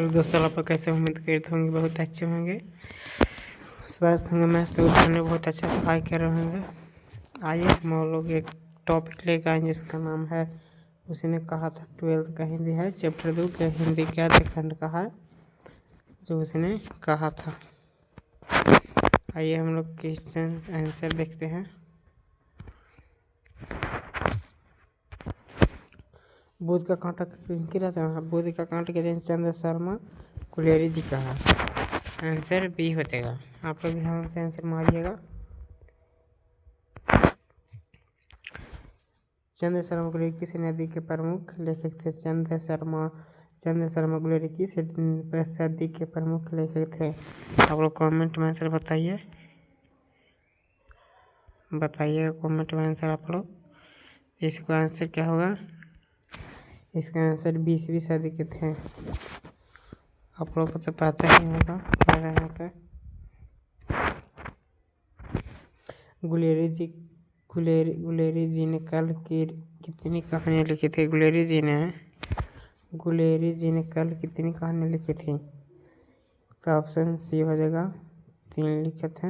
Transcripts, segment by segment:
Hello दोस्तों, आप लोग कैसे उम्मीद करते होंगे बहुत अच्छे होंगे, स्वस्थ होंगे, मस्त होंगे, बहुत अच्छा पढ़ाई कर रहे होंगे। आइए हम लोग एक टॉपिक लेकर आए जिसका नाम है उसने कहा था 12th का हिंदी है, चैप्टर 2 के हिंदी क्या खंड का है जो उसने कहा था। आइए हम लोग क्वेश्चन आंसर देखते हैं। बुध का कांटा किनकी रचना है? बुध का कांटा के चंद्र शर्मा कुलेरी जी का है। आंसर बी हो जाएगा। आप लोग ध्यान से आंसर मारिएगा। चंद्र शर्मा गुलेरी किस नदी के प्रमुख लेखक थे? चंद्र शर्मा गुलेरी किस सदी के प्रमुख लेखक थे? आप लोग कमेंट में आंसर बताइएगा कमेंट में आंसर आप लोग। इसका आंसर क्या होगा? इसका आंसर 20वीं सदी के थे। आप लोग को तो पता ही होगा। गुलेरी जी ने कल की कितनी कहानियाँ लिखी थी? गुलेरी जी ने कल कितनी कहानियाँ लिखी थी? तो ऑप्शन सी हो जाएगा, 3 लिखे थे।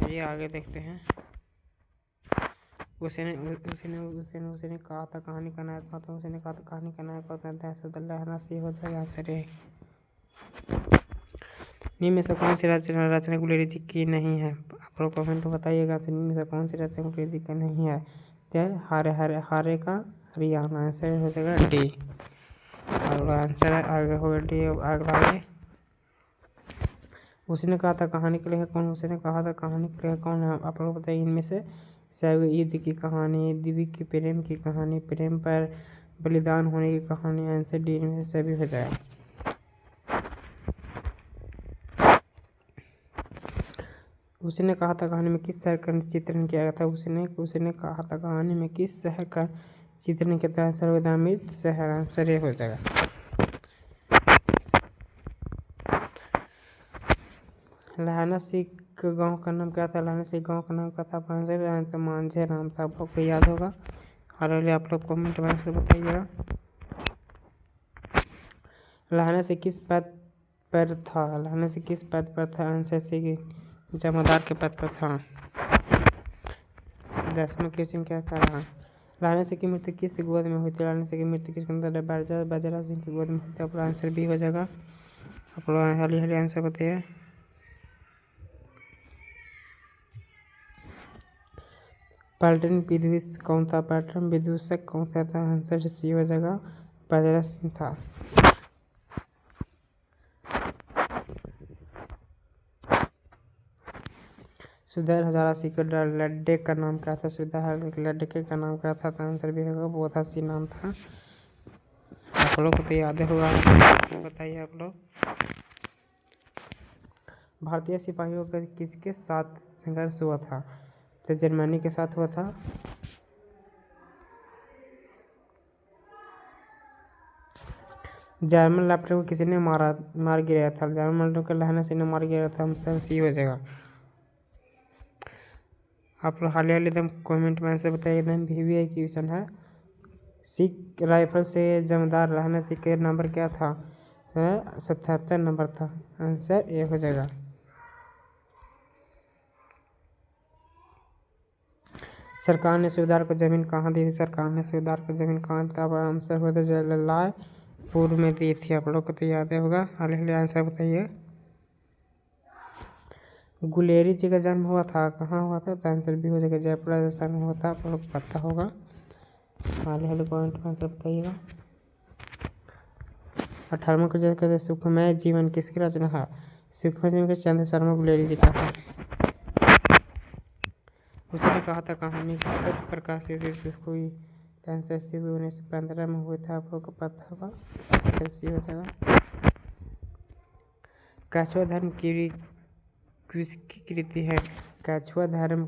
ये आगे देखते हैं। उसने कहा था कहानी का नायक होता है। उसने कहा था कहानी का नायक होता है दहशत सी हो जाएगा आंसर है। निम्न में से कौन सी रचना गुलेरी जी की नहीं है? आप लोग कमेंट में बताइएगा। निम्न में से कौन सी रचना गुलेरी जी की नहीं है? हारे का हरियाणा। आंसर हो जाएगा डी। अगला आंसर आगे होगा डी। अगला उसने कहा था कहानी के लिए कौन? उसने कहा था कहानी के लिए कौन है? आप लोग बताइए। इनमें से युद्ध की कहानी, दिव्य की प्रेम की कहानी, प्रेम पर बलिदान होने की कहानी। आंसर डी में से भी हो जाएगा। उसने कहा था कहानी में किस शहर का चित्रण किया गया था? उसने कहा था कहानी में किस शहर का चित्रण किया था? सर्वदामित शहर। आंसर ये हो जाएगा। लहाना सिख गांव का नाम क्या था? लहाना सिख गांव का नाम क्या था? आंसर मांझे नाम था। आप लोग को याद होगा। हालांकि आप लोग कमेंट में आंसर बताइएगा। लहाना से किस पद पर था? लहाना से किस पद पर था? आंसर सी जमादार के पद पर था। 10वां क्वेश्चन क्या कर रहा? लहाना सिंह की मृत्यु किस गोद में हुई थी? लहाना सिंह की मृत्यु किस बजरा सिंह की गोद में हुई थी? आप लोग आंसर भी हो जाएगा। आप लोग हाली आंसर बताइए। पलटन विध्वंसक कौन था? पलटन विध्वंसक कौन सा था? आंसर सी हो जाएगा, बजरा सिंह था। सुधर हजारा सिंह के लड्डे का नाम क्या था? सुधर लड्डे का नाम क्या था? तो आंसर भी होगा बोधा सिंह नाम था। आप लोग को तो याद होगा। बताइए आप लोग। भारतीय सिपाहियों का किसके साथ संघर्ष हुआ था? तो जर्मनी के साथ हुआ था। जर्मन लेफ्टिनेंट को किसी ने मार गिराया था? जर्मन लेफ्टिनेंट को लहाना सिंह ने मार गिराया था। आंसर सी हो जाएगा। आप लोग हाल एकदम कमेंट में आंसर बताइए। एकदम VVI क्वेश्चन है। सिख राइफल से जमदार लहाना सिंह का नंबर क्या था? 77 नंबर था। आंसर ए हो जाएगा। सरकार ने सूबेदार को जमीन कहाँ दी थी? सरकार ने सूबेदार को जमीन कहाँ दी? अब आंसर होता जलालपुर में दी थी। आप लोग को तो याद होगा। हाल आंसर बताइए। गुलेरी जी का जन्म हुआ था कहाँ हुआ था? तो आंसर भी हो जाएगा जयपुर राजस्थान में हुआ था। आप लोग को पता होगा। हाल कमेंट में आंसर बताइएगा। 18वां क्वेश्चन कहते हैं सुखमय जीवन किसकी रचना है? सुखमय जीवन के चंद्र शर्मा गुलेरी जी का है। उसने कहा था कहानी कब प्रकाशित हुई? आंसर सी 1915 में हुआ था। आप लोग को पता होगा। हो जाएगा। कछुआ धर्म किसकी कृति है? कछुआ धर्म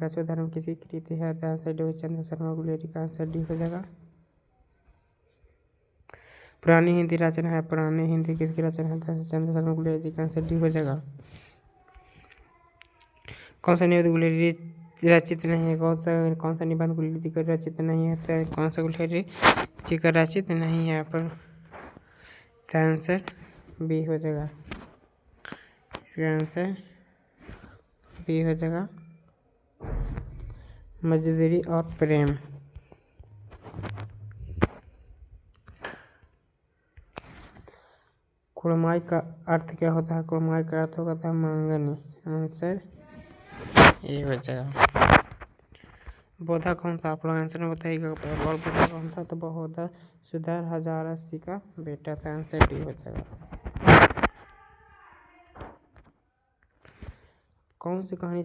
किसी कृति है? आंसर डी चंद्र शर्मा गुलेरी का। आंसर डी हो जाएगा। पुरानी हिंदी रचना है। पुरानी हिंदी किसकी रचना है? चंद्र शर्मा गुलेरी जी का। आंसर डी हो जाएगा। कौन सा निबंध गुलेरी रचित नहीं है? कौन सा निबंध गुलेरी जी का रचित नहीं है? तो कौन सा गुलेरी जी का राशि तो नहीं है यहाँ पर, आंसर बी हो जाएगा। इसका आंसर बी हो जाएगा, मजदूरी और प्रेम। कुड़माई का अर्थ क्या होता है? कुड़माई का अर्थ होता है मांगनी। आंसर ये हो जाएगा। बौद्धा कौन था? आप लोग आंसर में बताइएगा। और बौद्धा कौन था? तो बौद्धा सुधार हजारासी का बेटा था। आंसर डी हो जाएगा। कौन सी कहानी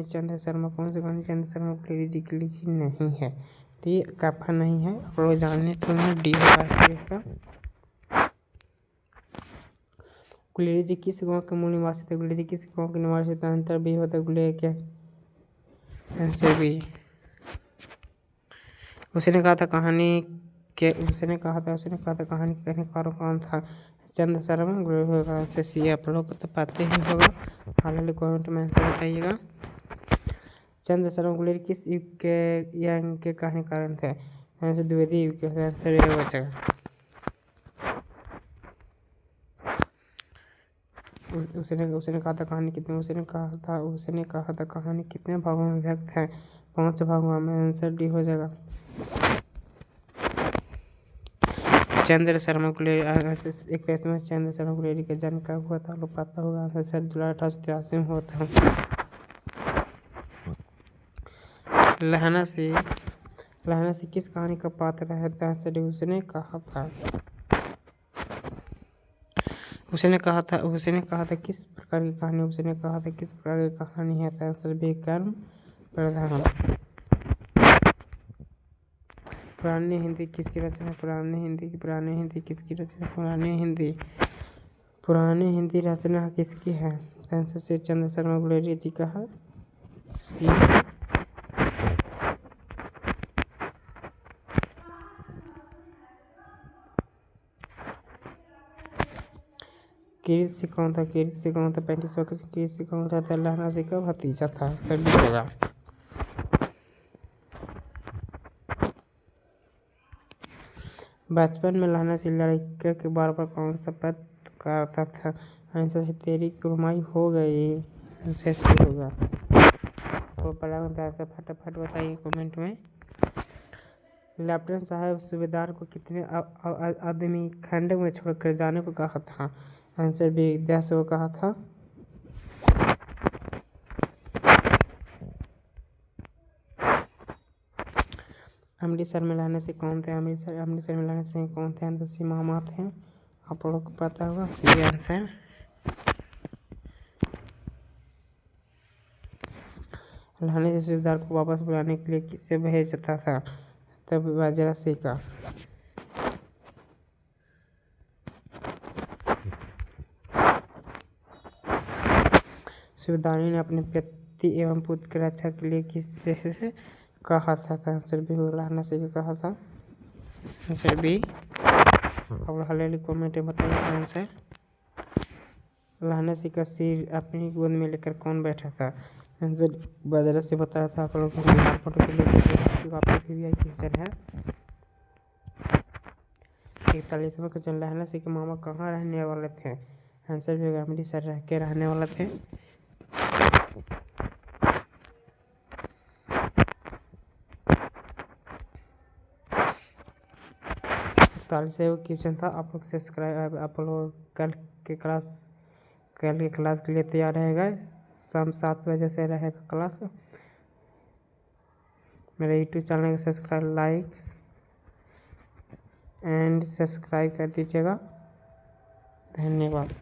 चंद्र शर्मा गुलेरी जी की लिखी नहीं है? तो ये काफा नहीं है, आप लोग जानने तो डी होगा इसका। गुलेरी जी किस गांव के मूल निवासी थे? गुलेरी जी किस गांव के निवासी थे? आंसर बी होता है गुलेरी क्या? Answer B. उसने कहा था कहानी के कहनेकार कौन था? चंद्र शर्मा गुलेरी होगा। Answer C. आप लोग को तो पता ही होगा, हालांकि कमेंट में आंसर बताइएगा। चंद्र शर्मा गुलेरी किस युग के कहानीकार थे? आंसर द्विवेदी युग के। आंसर ए हो जाएगा। उसने कहा था कहानी कितने भागों में विभक्त है? 5 भागों में। आंसर डी हो जाएगा। चंद्र शर्मा गुलेरी चंद्र शर्मा गुलेरी का जन्म कब हुआ था? लोग पता होगा। आंसर जुलाई 1883 में हुआ था। लहना से किस कहानी का पात्र है? Answer D. उसने कहा था किस प्रकार की कहानी है? आंसर बी कर्म प्रधान। पुरानी हिंदी किसकी रचना? पुरानी हिंदी रचना किसकी है? आंसर से चंद्र शर्मा गुलेरी जी का है। सी। किरीट सिंह कौन था? 35 का किरीट सिंह कौन था? लहना सिंह का भतीजा था। सभी होगा। बचपन में लहना सिंह लड़के के बार कौन सा पद करता था? आंसर से तेरी कुड़माई हो गई। आंसर सी होगा। तो पढ़ा होता है, फटाफट बताइए कमेंट में। लेफ्टिनेंट साहब सूबेदार को कितने आदमी खंड में छोड़कर जाने को कहा था? आंसर बी 10 को कहा था। अमृतसर में लहना सिंह कौन थे? अमृतसर में लहना सिंह कौन थे? आंसर सी मामा थे। आप लोगों को पता होगा। C answer. लहना सिंह सूबेदार को वापस बुलाने के लिए किससे भेजता था? तब बाजरा सिंह का। सूबेदार ने अपने पति एवं पुत्र की रक्षा के लिए किससे कहा था? आंसर बी लहना सिंह को कहा था। Answer B. अब हाल कमेंट में बताइए आंसर। लहना सिंह का सिर अपनी गोद में लेकर कौन बैठा था? आंसर बाजरा से बताया था। आप लोगों को फोटो के लिए है। 41वां क्वेश्चन, लहना सिंह के मामा कहाँ रहने वाले थे? आंसर भी होगा अमृतसर रह के रहने वाले थे। क्वेश्चन था। आप लोग सब्सक्राइब, आप लोग कल के क्लास के लिए तैयार रहेगा। शाम 7 बजे से रहेगा क्लास। मेरे यूट्यूब चैनल को सब्सक्राइब, लाइक एंड सब्सक्राइब कर दीजिएगा। धन्यवाद।